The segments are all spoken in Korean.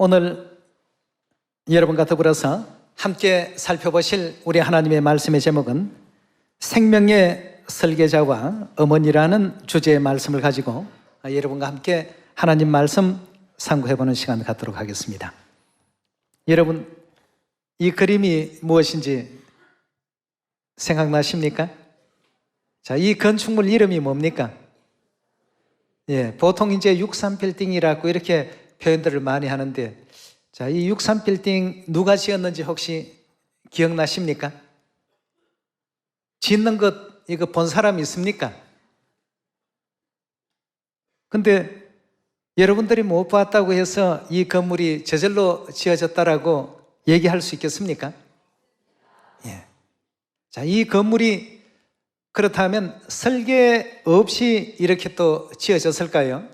오늘 여러분과 더불어서 함께 살펴보실 우리 하나님의 말씀의 제목은 생명의 설계자와 어머니라는 주제의 말씀을 가지고 여러분과 함께 하나님 말씀 상고해보는 시간 갖도록 하겠습니다. 여러분, 이 그림이 무엇인지 생각나십니까? 자, 이 건축물 이름이 뭡니까? 보통 이제 63빌딩이라고 이렇게 표현들을 많이 하는데, 자, 이 63빌딩 누가 지었는지 혹시 기억나십니까? 짓는 것 이거 본 사람 있습니까? 근데 여러분들이 못 봤다고 해서 이 건물이 저절로 지어졌다라고 얘기할 수 있겠습니까? 자, 이 건물이 그렇다면 설계 없이 이렇게 또 지어졌을까요?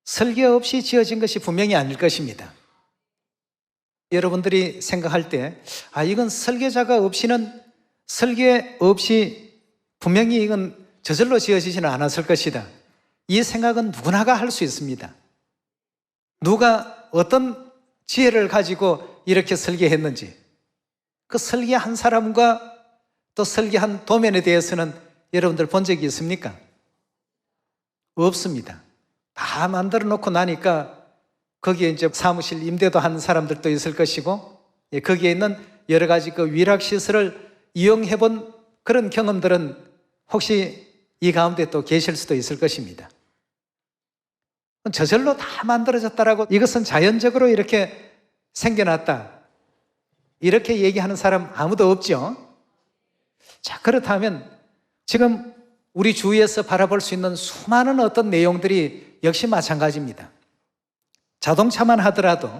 설계 없이 지어진 것이 분명히 아닐 것입니다. 여러분들이 생각할 때, 이건 설계자가 없이는 설계 없이 분명히 이건 저절로 지어지지는 않았을 것이다. 이 생각은 누구나가 할 수 있습니다. 누가 어떤 지혜를 가지고 이렇게 설계했는지, 그 설계한 사람과 또 설계한 도면에 대해서는 여러분들 본 적이 있습니까? 없습니다. 다 만들어 놓고 나니까 거기에 이제 사무실 임대도 한 사람들도 있을 것이고, 거기에 있는 여러 가지 그 위락시설을 이용해 본 그런 경험들은 혹시 이 가운데 또 계실 수도 있을 것입니다. 저절로 다 만들어졌다라고, 이것은 자연적으로 이렇게 생겨났다, 이렇게 얘기하는 사람 아무도 없죠. 자, 그렇다면 지금 우리 주위에서 바라볼 수 있는 수많은 어떤 내용들이 역시 마찬가지입니다. 자동차만 하더라도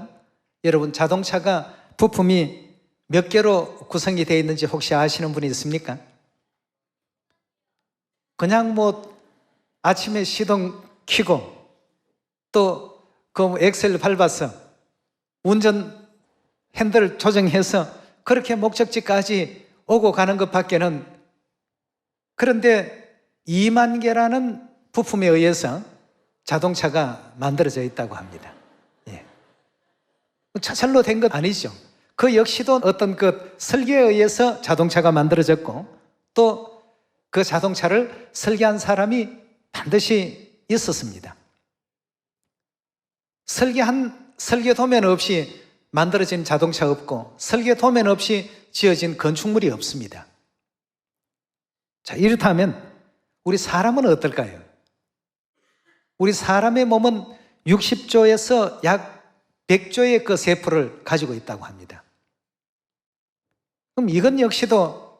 여러분, 자동차가 부품이 몇 개로 구성이 되어 있는지 혹시 아시는 분이 있습니까? 그냥 아침에 시동 켜고 또 그 엑셀 밟아서 운전 핸들 조정해서 그렇게 목적지까지 오고 가는 것밖에는, 그런데 2만 개라는 부품에 의해서 자동차가 만들어져 있다고 합니다. 저절로 된 것 아니죠. 그 역시도 어떤 그 설계에 의해서 자동차가 만들어졌고, 또 그 자동차를 설계한 사람이 반드시 있었습니다. 설계 도면 없이 만들어진 자동차 없고, 설계 도면 없이 지어진 건축물이 없습니다. 자, 이렇다면 우리 사람은 어떨까요? 우리 사람의 몸은 60조에서 약 100조의 그 세포를 가지고 있다고 합니다. 그럼 이건 역시도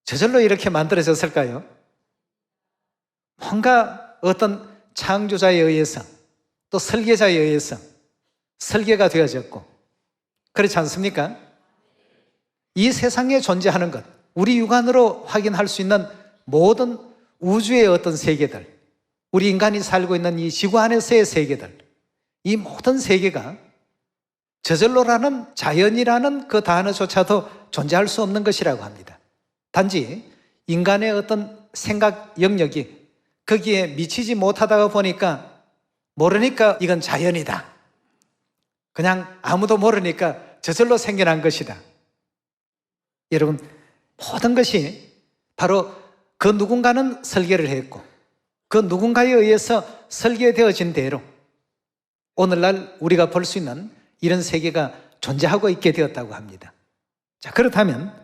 저절로 이렇게 만들어졌을까요? 뭔가 어떤 창조자에 의해서 또 설계자에 의해서 설계가 되어졌고, 그렇지 않습니까? 이 세상에 존재하는 것, 우리 육안으로 확인할 수 있는 모든 우주의 어떤 세계들, 우리 인간이 살고 있는 이 지구 안에서의 세계들, 이 모든 세계가 저절로라는, 자연이라는 그 단어조차도 존재할 수 없는 것이라고 합니다. 단지 인간의 어떤 생각 영역이 거기에 미치지 못하다가 보니까, 모르니까 이건 자연이다, 그냥 아무도 모르니까 저절로 생겨난 것이다. 여러분, 모든 것이 바로 그 누군가는 설계를 했고, 그 누군가에 의해서 설계되어진 대로 오늘날 우리가 볼 수 있는 이런 세계가 존재하고 있게 되었다고 합니다. 자, 그렇다면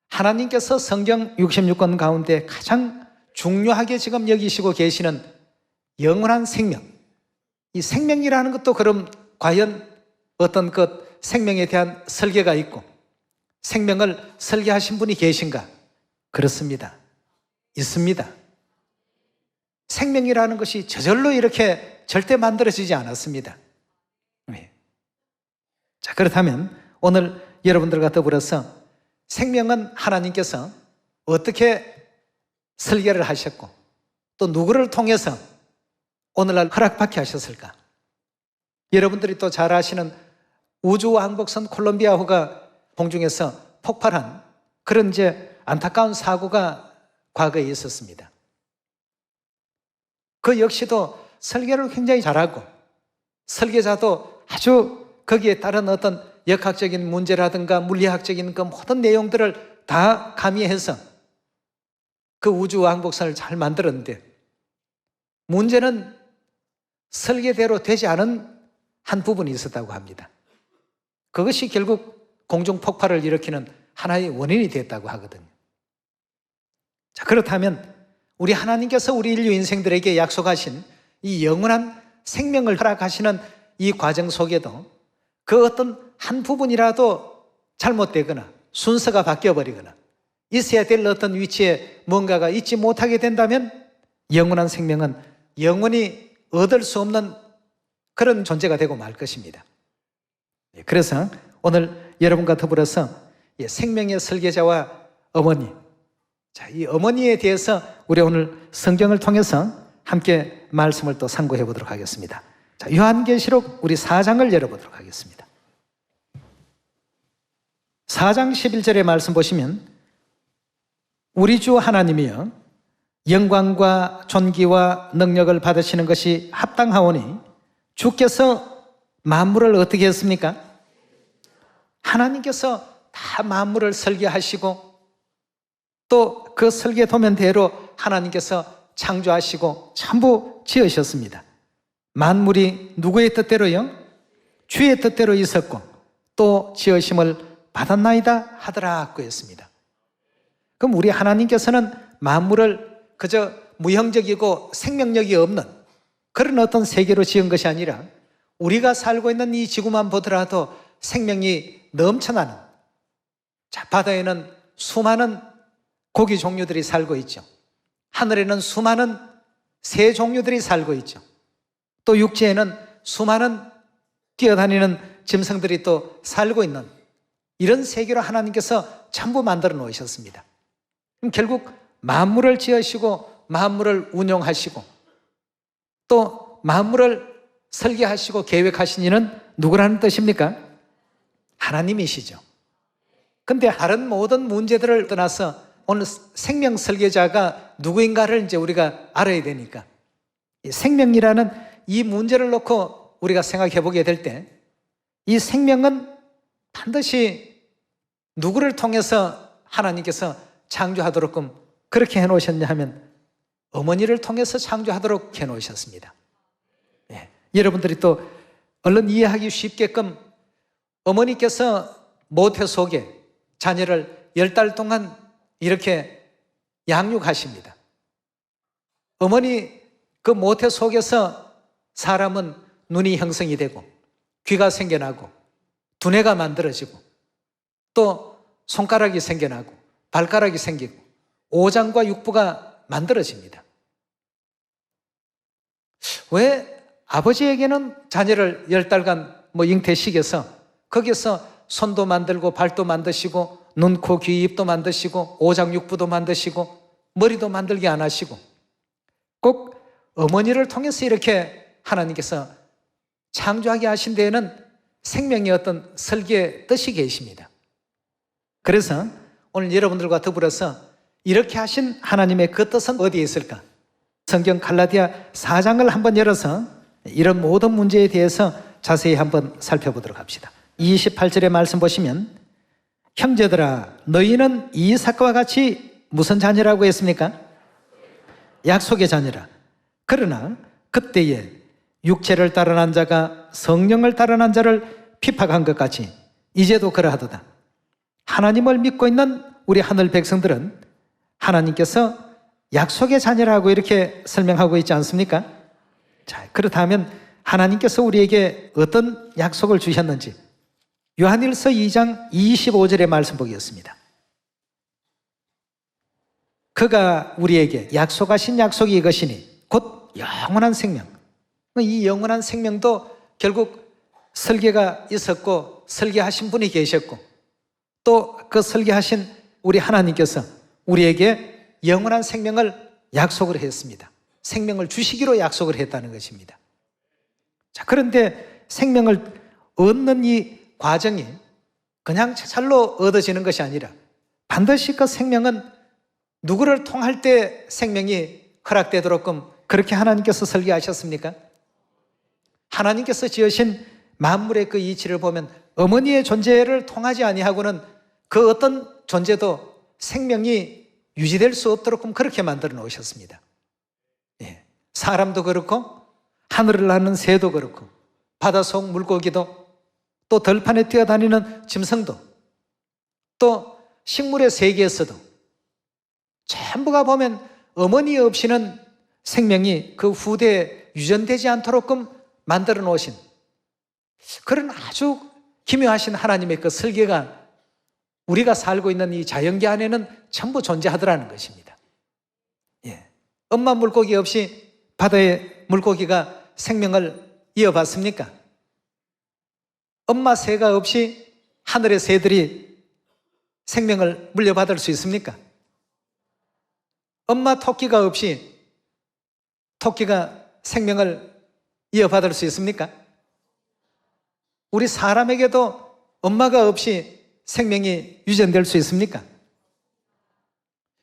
하나님께서 성경 66권 가운데 가장 중요하게 지금 여기시고 계시는 영원한 생명, 이 생명이라는 것도 그럼 과연 어떤 것 생명에 대한 설계가 있고 생명을 설계하신 분이 계신가? 그렇습니다. 있습니다. 생명이라는 것이 저절로 이렇게 절대 만들어지지 않았습니다. 자, 그렇다면 오늘 여러분들과 더불어서 생명은 하나님께서 어떻게 설계를 하셨고, 또 누구를 통해서 오늘날 허락받게 하셨을까? 여러분들이 또 잘 아시는 우주왕복선 콜롬비아호가 공중에서 폭발한 그런 이제 안타까운 사고가 과거에 있었습니다. 그 역시도 설계를 굉장히 잘하고 설계자도 아주 거기에 따른 어떤 역학적인 문제라든가 물리학적인 그 모든 내용들을 다 가미해서 그 우주 왕복선을 잘 만들었는데, 문제는 설계대로 되지 않은 한 부분이 있었다고 합니다. 그것이 결국 공중 폭발을 일으키는 하나의 원인이 됐다고 하거든요. 자, 그렇다면 우리 하나님께서 우리 인류 인생들에게 약속하신 이 영원한 생명을 허락하시는 이 과정 속에도 그 어떤 한 부분이라도 잘못되거나 순서가 바뀌어버리거나 있어야 될 어떤 위치에 뭔가가 있지 못하게 된다면 영원한 생명은 영원히 얻을 수 없는 그런 존재가 되고 말 것입니다. 그래서 오늘 여러분과 더불어서 생명의 설계자와 어머니, 자, 이 어머니에 대해서 우리 오늘 성경을 통해서 함께 말씀을 또 상고해 보도록 하겠습니다. 자, 요한계시록 우리 4장을 열어보도록 하겠습니다. 4장 11절의 말씀 보시면 우리 주 하나님이여 영광과 존귀와 능력을 받으시는 것이 합당하오니 주께서 만물을 어떻게 했습니까? 하나님께서 다 만물을 설계하시고 또 그 설계 도면대로 하나님께서 창조하시고 전부 지으셨습니다. 만물이 누구의 뜻대로요? 주의 뜻대로 있었고 또 지으심을 받았나이다 하더라고 했습니다. 그럼 우리 하나님께서는 만물을 그저 무형적이고 생명력이 없는 그런 어떤 세계로 지은 것이 아니라 우리가 살고 있는 이 지구만 보더라도 생명이 넘쳐나는, 자, 바다에는 수많은 고기 종류들이 살고 있죠. 하늘에는 수많은 새 종류들이 살고 있죠. 또 육지에는 수많은 뛰어다니는 짐승들이 또 살고 있는 이런 세계로 하나님께서 전부 만들어 놓으셨습니다. 그럼 결국 만물을 지으시고 만물을 운용하시고 또 만물을 설계하시고 계획하신 이는 누구라는 뜻입니까? 하나님이시죠. 근데 다른 모든 문제들을 떠나서 오늘 생명 설계자가 누구인가를 이제 우리가 알아야 되니까 생명이라는 이 문제를 놓고 우리가 생각해 보게 될 때 이 생명은 반드시 누구를 통해서 하나님께서 창조하도록끔 그렇게 해놓으셨냐 하면 어머니를 통해서 창조하도록 해놓으셨습니다. 예. 여러분들이 또 얼른 이해하기 쉽게끔 어머니께서 모태 속에 자녀를 10달 동안 이렇게 양육하십니다. 어머니 그 모태 속에서 사람은 눈이 형성이 되고 귀가 생겨나고 두뇌가 만들어지고 또 손가락이 생겨나고 발가락이 생기고 오장과 육부가 만들어집니다. 왜 아버지에게는 자녀를 10달간 잉태시켜서 거기서 손도 만들고 발도 만드시고 눈, 코, 귀, 입도 만드시고 오장, 육부도 만드시고 머리도 만들게 안 하시고 꼭 어머니를 통해서 이렇게 하나님께서 창조하게 하신 데에는 생명의 어떤 설계의 뜻이 계십니다. 그래서 오늘 여러분들과 더불어서 이렇게 하신 하나님의 그 뜻은 어디에 있을까? 성경 갈라디아 4장을 한번 열어서 이런 모든 문제에 대해서 자세히 한번 살펴보도록 합시다. 28절의 말씀 보시면 형제들아 너희는 이삭과 같이 무슨 자녀라고 했습니까? 약속의 자녀라. 그러나 그때에 육체를 따라 난 자가 성령을 따라 난 자를 핍박한 것 같이 이제도 그러하도다. 하나님을 믿고 있는 우리 하늘 백성들은 하나님께서 약속의 자녀라고 이렇게 설명하고 있지 않습니까? 자, 그렇다면 하나님께서 우리에게 어떤 약속을 주셨는지 요한일서 2장 25절의 말씀 보겠습니다. 그가 우리에게 약속하신 약속이 이것이니 곧 영원한 생명. 이 영원한 생명도 결국 설계가 있었고 설계하신 분이 계셨고 또 그 설계하신 우리 하나님께서 우리에게 영원한 생명을 약속을 했습니다. 생명을 주시기로 약속을 했다는 것입니다. 자, 그런데 생명을 얻는 이 과정이 그냥 차찰로 얻어지는 것이 아니라 반드시 그 생명은 누구를 통할 때 생명이 허락되도록끔 그렇게 하나님께서 설계하셨습니까? 하나님께서 지으신 만물의 그 이치를 보면 어머니의 존재를 통하지 아니하고는 그 어떤 존재도 생명이 유지될 수 없도록 그렇게 만들어 놓으셨습니다. 예. 사람도 그렇고 하늘을 나는 새도 그렇고 바닷속 물고기도 또 들판에 뛰어다니는 짐승도 또 식물의 세계에서도 전부가 보면 어머니 없이는 생명이 그 후대에 유전되지 않도록 만들어 놓으신 그런 아주 기묘하신 하나님의 그 설계가 우리가 살고 있는 이 자연계 안에는 전부 존재하더라는 것입니다. 예. 엄마 물고기 없이 바다의 물고기가 생명을 이어받습니까? 엄마 새가 없이 하늘의 새들이 생명을 물려받을 수 있습니까? 엄마 토끼가 없이 토끼가 생명을 이어받을 수 있습니까? 우리 사람에게도 엄마가 없이 생명이 유전될 수 있습니까?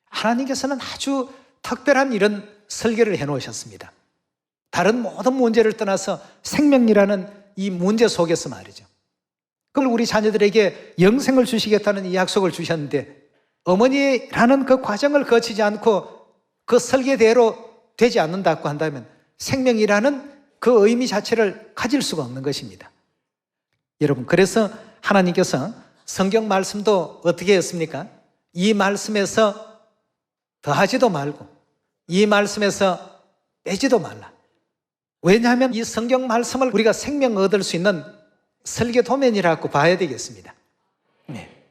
하나님께서는 아주 특별한 이런 설계를 해놓으셨습니다. 다른 모든 문제를 떠나서 생명이라는 이 문제 속에서 말이죠. 그걸 우리 자녀들에게 영생을 주시겠다는 이 약속을 주셨는데 어머니라는 그 과정을 거치지 않고 그 설계대로 되지 않는다고 한다면 생명이라는 그 의미 자체를 가질 수가 없는 것입니다. 여러분, 그래서 하나님께서 성경 말씀도 어떻게 했습니까? 이 말씀에서 더하지도 말고 이 말씀에서 빼지도 말라. 왜냐하면 이 성경 말씀을 우리가 생명 얻을 수 있는 설계 도면이라고 봐야 되겠습니다. 네.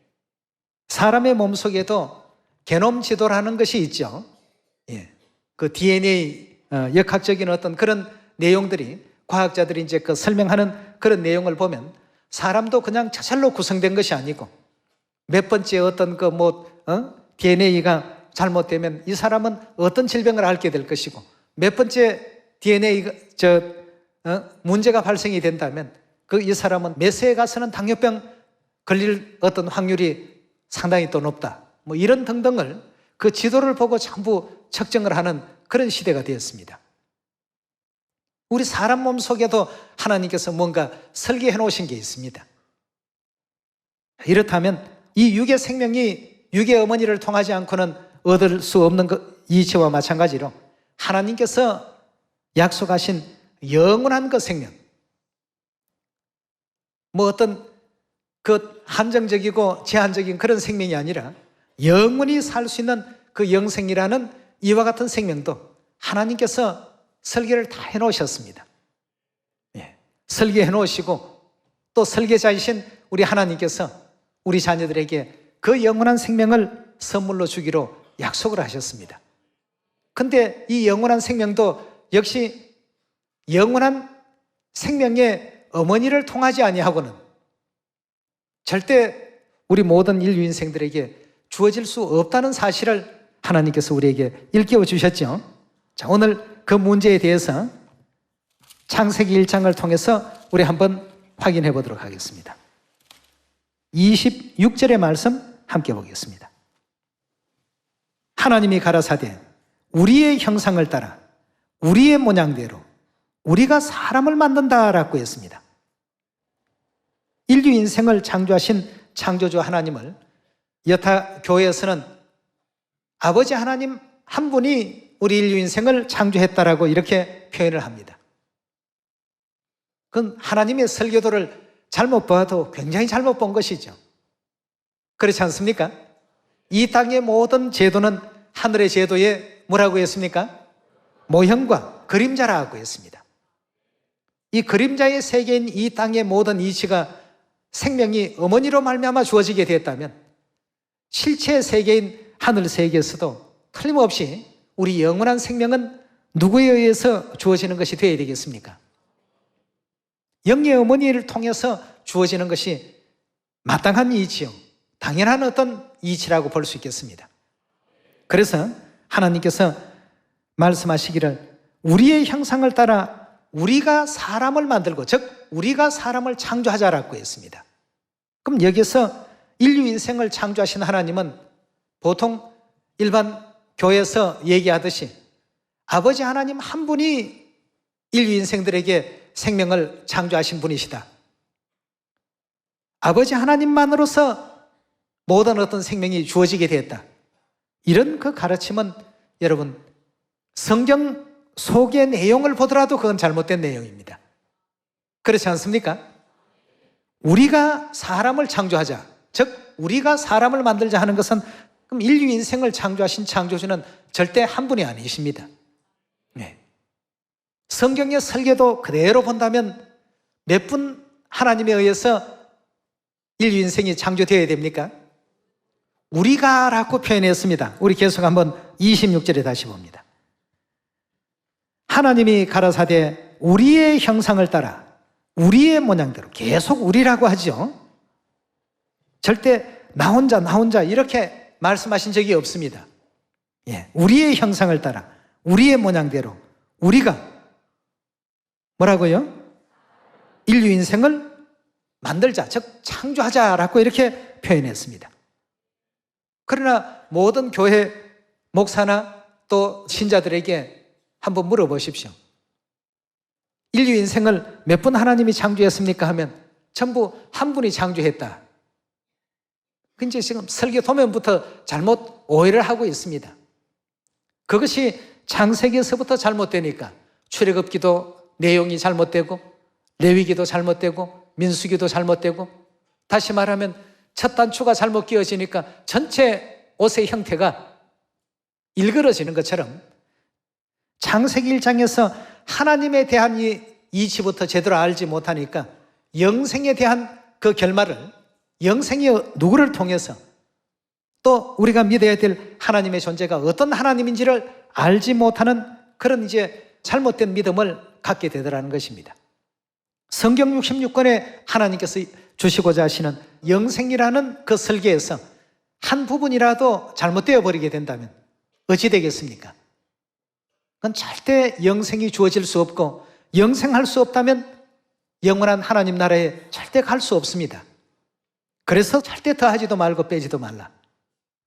사람의 몸속에도 게놈 지도라는 것이 있죠. 예. 그 DNA 역학적인 어떤 그런 내용들이 과학자들이 이제 그 설명하는 그런 내용을 보면 사람도 그냥 저절로 구성된 것이 아니고 몇 번째 어떤 그 DNA가 잘못되면 이 사람은 어떤 질병을 앓게 될 것이고 몇 번째 DNA가 문제가 발생이 된다면 이 사람은 몇 세에 가서는 당뇨병 걸릴 어떤 확률이 상당히 또 높다. 뭐 이런 등등을 그 지도를 보고 전부 측정을 하는 그런 시대가 되었습니다. 우리 사람 몸 속에도 하나님께서 뭔가 설계해 놓으신 게 있습니다. 이렇다면 이 육의 생명이 육의 어머니를 통하지 않고는 얻을 수 없는 이치와 마찬가지로 하나님께서 약속하신 영원한 그 생명, 뭐 어떤 그 한정적이고 제한적인 그런 생명이 아니라 영원히 살 수 있는 그 영생이라는 이와 같은 생명도 하나님께서 설계를 다 해놓으셨습니다. 예. 설계해 놓으시고 또 설계자이신 우리 하나님께서 우리 자녀들에게 그 영원한 생명을 선물로 주기로 약속을 하셨습니다. 근데 이 영원한 생명도 역시 영원한 생명의 어머니를 통하지 아니하고는 절대 우리 모든 인류 인생들에게 주어질 수 없다는 사실을 하나님께서 우리에게 일깨워 주셨죠. 자, 오늘 그 문제에 대해서 창세기 1장을 통해서 우리 한번 확인해 보도록 하겠습니다. 26절의 말씀 함께 보겠습니다. 하나님이 가라사대 우리의 형상을 따라 우리의 모양대로 우리가 사람을 만든다라고 했습니다. 인류 인생을 창조하신 창조주 하나님을 여타 교회에서는 아버지 하나님 한 분이 우리 인류 인생을 창조했다라고 이렇게 표현을 합니다. 그건 하나님의 설계도를 잘못 봐도 굉장히 잘못 본 것이죠. 그렇지 않습니까? 이 땅의 모든 제도는 하늘의 제도에 뭐라고 했습니까? 모형과 그림자라고 했습니다. 이 그림자의 세계인 이 땅의 모든 이치가 생명이 어머니로 말미암아 주어지게 되었다면 실체 세계인 하늘 세계에서도 틀림없이 우리 영원한 생명은 누구에 의해서 주어지는 것이 되어야 되겠습니까? 영의 어머니를 통해서 주어지는 것이 마땅한 이치요, 당연한 어떤 이치라고 볼 수 있겠습니다. 그래서 하나님께서 말씀하시기를 우리의 형상을 따라 우리가 사람을 만들고, 즉 우리가 사람을 창조하자라고 했습니다. 그럼 여기서 인류 인생을 창조하신 하나님은 보통 일반 교회에서 얘기하듯이 아버지 하나님 한 분이 인류 인생들에게 생명을 창조하신 분이시다, 아버지 하나님만으로서 모든 어떤 생명이 주어지게 되었다. 이런 그 가르침은 여러분 성경 속의 내용을 보더라도 그건 잘못된 내용입니다. 그렇지 않습니까? 우리가 사람을 창조하자, 즉 우리가 사람을 만들자 하는 것은 그럼 인류 인생을 창조하신 창조주는 절대 한 분이 아니십니다. 네. 성경의 설계도 그대로 본다면 몇 분 하나님에 의해서 인류 인생이 창조되어야 됩니까? 우리가 라고 표현했습니다. 우리 계속 한번 26절에 다시 봅니다. 하나님이 가라사대 우리의 형상을 따라 우리의 모양대로, 계속 우리라고 하죠. 절대 나 혼자 이렇게 말씀하신 적이 없습니다. 예, 우리의 형상을 따라 우리의 모양대로 우리가 뭐라고요? 인류 인생을 만들자, 즉 창조하자라고 이렇게 표현했습니다. 그러나 모든 교회 목사나 또 신자들에게 한번 물어보십시오. 인류 인생을 몇 분 하나님이 창조했습니까? 하면 전부 한 분이 창조했다. 근데 지금 설교 도면부터 잘못 오해를 하고 있습니다. 그것이 창세기에서부터 잘못되니까 출애굽기도 내용이 잘못되고 레위기도 잘못되고 민수기도 잘못되고, 다시 말하면 첫 단추가 잘못 끼어지니까 전체 옷의 형태가 일그러지는 것처럼 창세기 1장에서 하나님에 대한 이 이치부터 제대로 알지 못하니까 영생에 대한 그 결말을, 영생의 누구를 통해서 또 우리가 믿어야 될 하나님의 존재가 어떤 하나님인지를 알지 못하는 그런 이제 잘못된 믿음을 갖게 되더라는 것입니다. 성경 66권에 하나님께서 주시고자 하시는 영생이라는 그 설계에서 한 부분이라도 잘못되어 버리게 된다면 어찌 되겠습니까? 그건 절대 영생이 주어질 수 없고, 영생할 수 없다면 영원한 하나님 나라에 절대 갈 수 없습니다. 그래서 절대 더하지도 말고 빼지도 말라.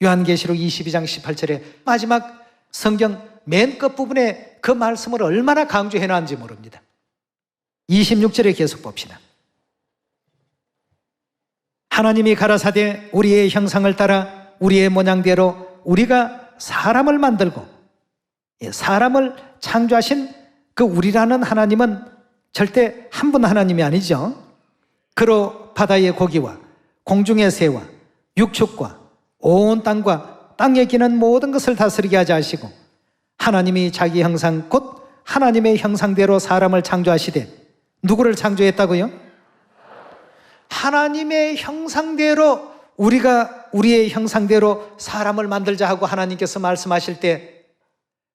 요한계시록 22장 18절에 마지막 성경 맨 끝부분에 그 말씀을 얼마나 강조해 놨는지 모릅니다. 26절에 계속 봅시다. 하나님이 가라사대 우리의 형상을 따라 우리의 모양대로 우리가 사람을 만들고, 사람을 창조하신 그 우리라는 하나님은 절대 한 분 하나님이 아니죠. 그로 바다의 고기와 공중의 새와 육축과 온 땅과 땅에 기는 모든 것을 다스리게 하자 하시고, 하나님이 자기 형상 곧 하나님의 형상대로 사람을 창조하시되, 누구를 창조했다고요? 하나님의 형상대로, 우리가 우리의 형상대로 사람을 만들자 하고 하나님께서 말씀하실 때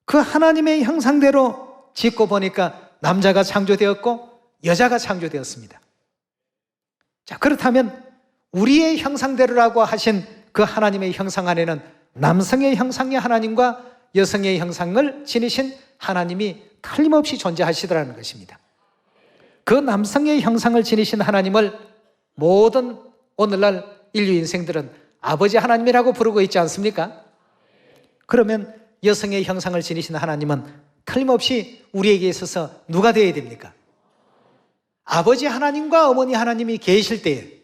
그 하나님의 형상대로 짓고 보니까 남자가 창조되었고 여자가 창조되었습니다. 자, 그렇다면 우리의 형상대로라고 하신 그 하나님의 형상 안에는 남성의 형상의 하나님과 여성의 형상을 지니신 하나님이 틀림없이 존재하시더라는 것입니다. 그 남성의 형상을 지니신 하나님을 모든 오늘날 인류 인생들은 아버지 하나님이라고 부르고 있지 않습니까? 그러면 여성의 형상을 지니신 하나님은 틀림없이 우리에게 있어서 누가 되어야 됩니까? 아버지 하나님과 어머니 하나님이 계실 때에,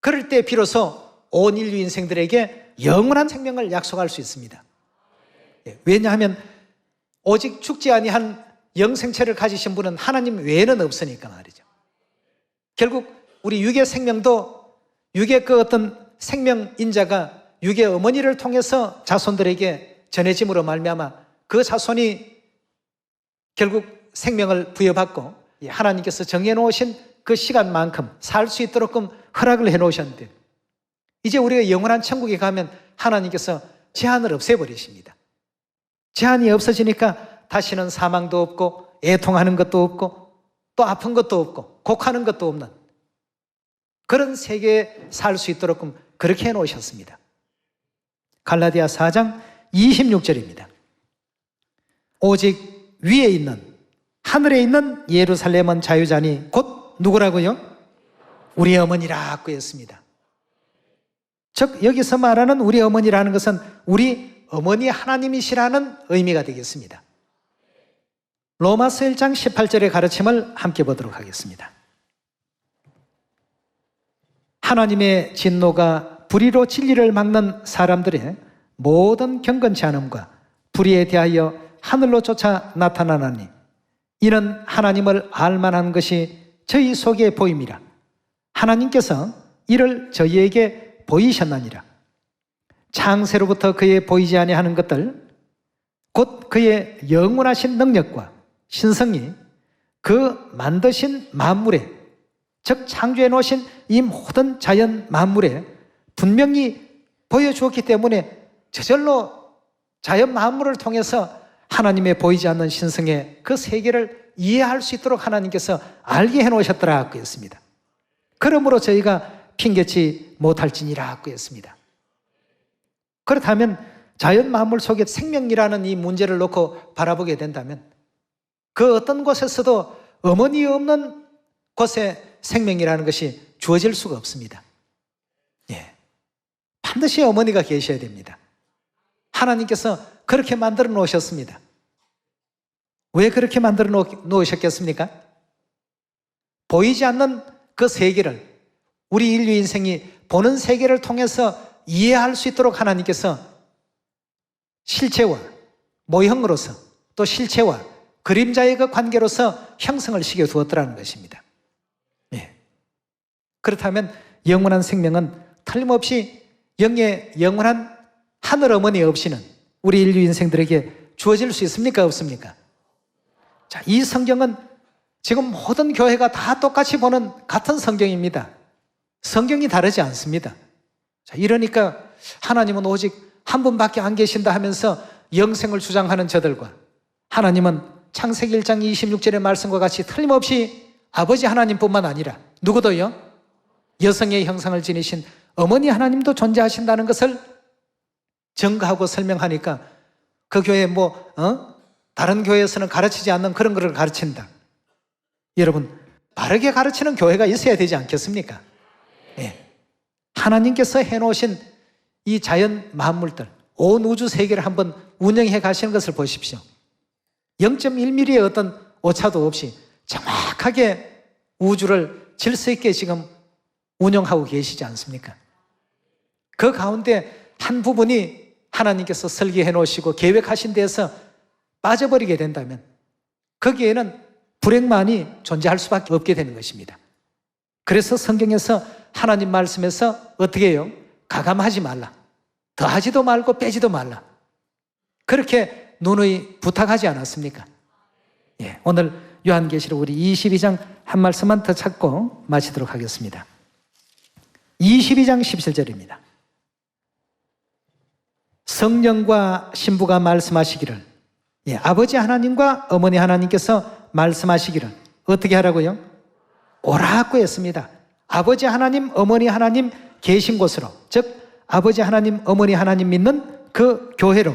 그럴 때 비로소 온 인류 인생들에게 영원한 생명을 약속할 수 있습니다. 왜냐하면 오직 죽지 아니한 영생체를 가지신 분은 하나님 외에는 없으니까 말이죠. 결국 우리 육의 생명도 육의 그 어떤 생명 인자가 육의 어머니를 통해서 자손들에게 전해짐으로 말미암아 그 자손이 결국 생명을 부여받고 하나님께서 정해놓으신 그 시간만큼 살 수 있도록끔 허락을 해놓으셨는데, 이제 우리가 영원한 천국에 가면 하나님께서 제한을 없애버리십니다. 제한이 없어지니까 다시는 사망도 없고 애통하는 것도 없고 또 아픈 것도 없고 곡하는 것도 없는 그런 세계에 살 수 있도록끔 그렇게 해놓으셨습니다. 갈라디아 4장 26절입니다. 오직 위에 있는, 하늘에 있는 예루살렘은 자유자니 곧 누구라고요? 우리 어머니라고 했습니다. 즉 여기서 말하는 우리 어머니라는 것은 우리 어머니 하나님이시라는 의미가 되겠습니다. 로마서 1장 18절의 가르침을 함께 보도록 하겠습니다. 하나님의 진노가 불의로 진리를 막는 사람들의 모든 경건치 않음과 불의에 대하여 하늘로 쫓아 나타나나니 이는 하나님을 알만한 것이 저희 속에 보임이라. 하나님께서 이를 저희에게 보이셨나니라. 창세로부터 그의 보이지 아니하는 것들 곧 그의 영원하신 능력과 신성이 그 만드신 만물에, 즉 창조해 놓으신 이 모든 자연 만물에 분명히 보여주었기 때문에 저절로 자연 만물을 통해서 하나님의 보이지 않는 신성의 그 세계를 이해할 수 있도록 하나님께서 알게 해놓으셨더라고 했습니다. 그러므로 저희가 핑계치 못할지니라고 했습니다. 그렇다면 자연 만물 속에 생명이라는 이 문제를 놓고 바라보게 된다면 그 어떤 곳에서도 어머니 없는 곳에 생명이라는 것이 주어질 수가 없습니다. 예. 반드시 어머니가 계셔야 됩니다. 하나님께서 그렇게 만들어 놓으셨습니다. 왜 그렇게 만들어 놓으셨겠습니까? 보이지 않는 그 세계를, 우리 인류 인생이 보는 세계를 통해서 이해할 수 있도록 하나님께서 실체와 모형으로서 또 실체와 그림자의 그 관계로서 형성을 시켜 두었더라는 것입니다. 예. 그렇다면 영원한 생명은 틀림없이 영의 영원한 하늘 어머니 없이는 우리 인류 인생들에게 주어질 수 있습니까? 없습니까? 자, 이 성경은 지금 모든 교회가 다 똑같이 보는 같은 성경입니다. 성경이 다르지 않습니다. 자, 이러니까 하나님은 오직 한 분밖에 안 계신다 하면서 영생을 주장하는 저들과 하나님은 창세기 1장 26절의 말씀과 같이 틀림없이 아버지 하나님뿐만 아니라 누구도요? 여성의 형상을 지니신 어머니 하나님도 존재하신다는 것을 증거하고 설명하니까 그 교회 다른 교회에서는 가르치지 않는 그런 것을 가르친다. 여러분, 바르게 가르치는 교회가 있어야 되지 않겠습니까? 예. 하나님께서 해놓으신 이 자연 만물들, 온 우주 세계를 한번 운영해 가시는 것을 보십시오. 0.1mm의 어떤 오차도 없이 정확하게 우주를 질서 있게 지금 운영하고 계시지 않습니까? 그 가운데 한 부분이 하나님께서 설계해 놓으시고 계획하신 데에서 빠져버리게 된다면 거기에는 불행만이 존재할 수밖에 없게 되는 것입니다. 그래서 성경에서 하나님 말씀에서 어떻게 해요? 가감하지 말라. 더하지도 말고 빼지도 말라. 그렇게 누누이 부탁하지 않았습니까? 예, 오늘 요한계시록 우리 22장 한 말씀만 더 찾고 마치도록 하겠습니다. 22장 17절입니다. 성령과 신부가 말씀하시기를, 예, 아버지 하나님과 어머니 하나님께서 말씀하시기를 어떻게 하라고요? 오라고 했습니다. 아버지 하나님, 어머니 하나님 계신 곳으로, 즉 아버지 하나님, 어머니 하나님 믿는 그 교회로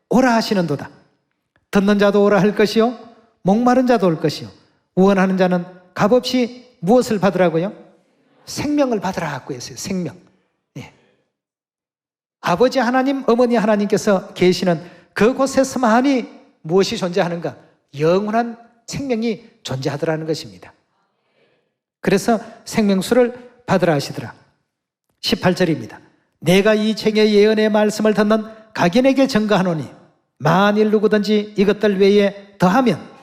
오라 하시는도다. 듣는 자도 오라 할 것이요, 목마른 자도 올 것이요, 우원하는 자는 값없이 무엇을 받으라고요? 생명을 받으라고 했어요. 생명. 예. 아버지 하나님, 어머니 하나님께서 계시는 그곳에서만이 무엇이 존재하는가? 영원한 생명이 존재하더라는 것입니다. 그래서 생명수를 받으라 하시더라. 18절입니다. 내가 이 책의 예언의 말씀을 듣는 각인에게 증거하노니 만일 누구든지 이것들 외에 더하면,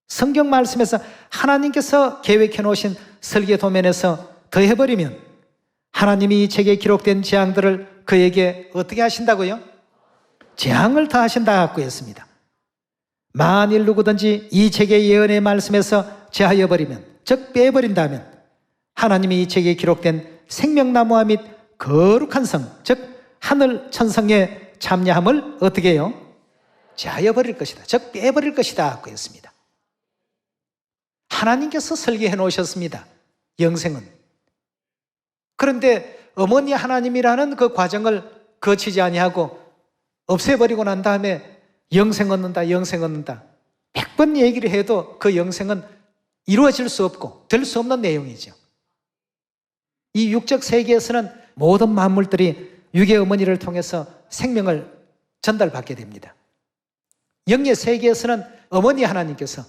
성경 말씀에서 하나님께서 계획해 놓으신 설계 도면에서 더해버리면 하나님이 이 책에 기록된 재앙들을 그에게 어떻게 하신다고요? 재앙을 더하신다고 했습니다. 만일 누구든지 이 책의 예언의 말씀에서 제하여 버리면, 즉 빼버린다면 하나님이 이 책에 기록된 생명나무와 및 거룩한 성, 즉 하늘 천성의 참여함을 어떻게 해요? 제하여 버릴 것이다. 즉 빼버릴 것이다 고 했습니다. 하나님께서 설계해 놓으셨습니다. 영생은. 그런데 어머니 하나님이라는 그 과정을 거치지 아니하고 없애버리고 난 다음에 영생 얻는다, 영생 얻는다. 100번 얘기를 해도 그 영생은 이루어질 수 없고 될 수 없는 내용이죠. 이 육적 세계에서는 모든 만물들이 육의 어머니를 통해서 생명을 전달받게 됩니다. 영의 세계에서는 어머니 하나님께서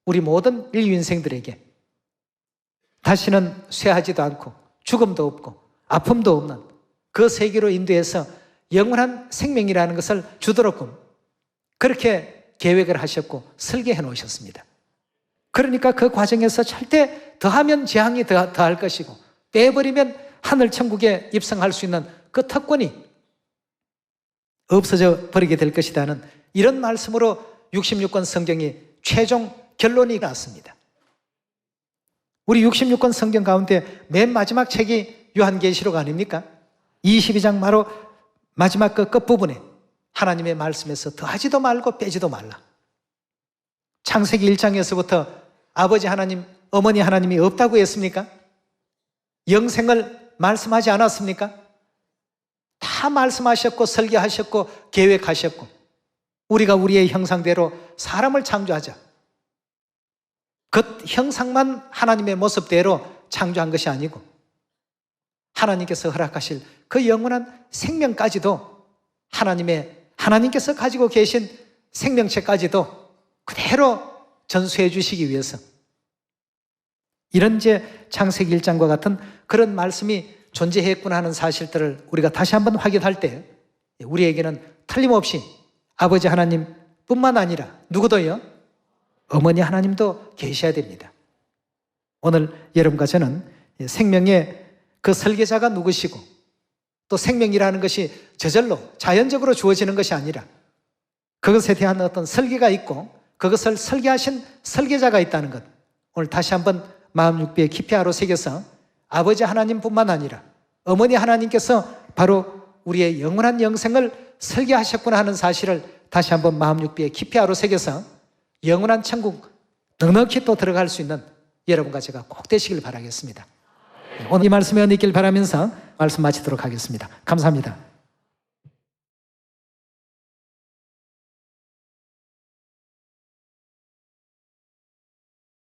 우리 모든 인류 인생들에게 다시는 쇠하지도 않고 죽음도 없고 아픔도 없는 그 세계로 인도해서 영원한 생명이라는 것을 주도록끔 그렇게 계획을 하셨고 설계해 놓으셨습니다. 그러니까 그 과정에서 절대 더하면 재앙이 더할 것이고 빼버리면 하늘 천국에 입성할 수 있는 그 특권이 없어져 버리게 될 것이라는 이런 말씀으로 66권 성경이 최종 결론이 났습니다. 우리 66권 성경 가운데 맨 마지막 책이 요한계시록 아닙니까? 22장 바로 마지막 그 끝부분에 하나님의 말씀에서 더하지도 말고 빼지도 말라. 창세기 1장에서부터 아버지 하나님, 어머니 하나님이 없다고 했습니까? 영생을 말씀하지 않았습니까? 다 말씀하셨고 설계하셨고 계획하셨고 우리가 우리의 형상대로 사람을 창조하자. 그 형상만 하나님의 모습대로 창조한 것이 아니고 하나님께서 허락하실 그 영원한 생명까지도 하나님께서 가지고 계신 생명체까지도 그대로 전수해 주시기 위해서 이런 창세기 1장과 같은 그런 말씀이 존재했구나 하는 사실들을 우리가 다시 한번 확인할 때 우리에게는 틀림없이 아버지 하나님뿐만 아니라 누구도요? 어머니 하나님도 계셔야 됩니다. 오늘 여러분과 저는 생명의 그 설계자가 누구시고 또 생명이라는 것이 저절로 자연적으로 주어지는 것이 아니라 그것에 대한 어떤 설계가 있고 그것을 설계하신 설계자가 있다는 것 오늘 다시 한번 마음 육비에 깊이 하루 새겨서 아버지 하나님뿐만 아니라 어머니 하나님께서 바로 우리의 영원한 영생을 설계하셨구나 하는 사실을 다시 한번 마음 육비에 깊이 하루 새겨서 영원한 천국 넉넉히 또 들어갈 수 있는 여러분과 제가 꼭 되시길 바라겠습니다. 오늘 이 말씀에 은혜 있길 바라면서 말씀 마치도록 하겠습니다. 감사합니다.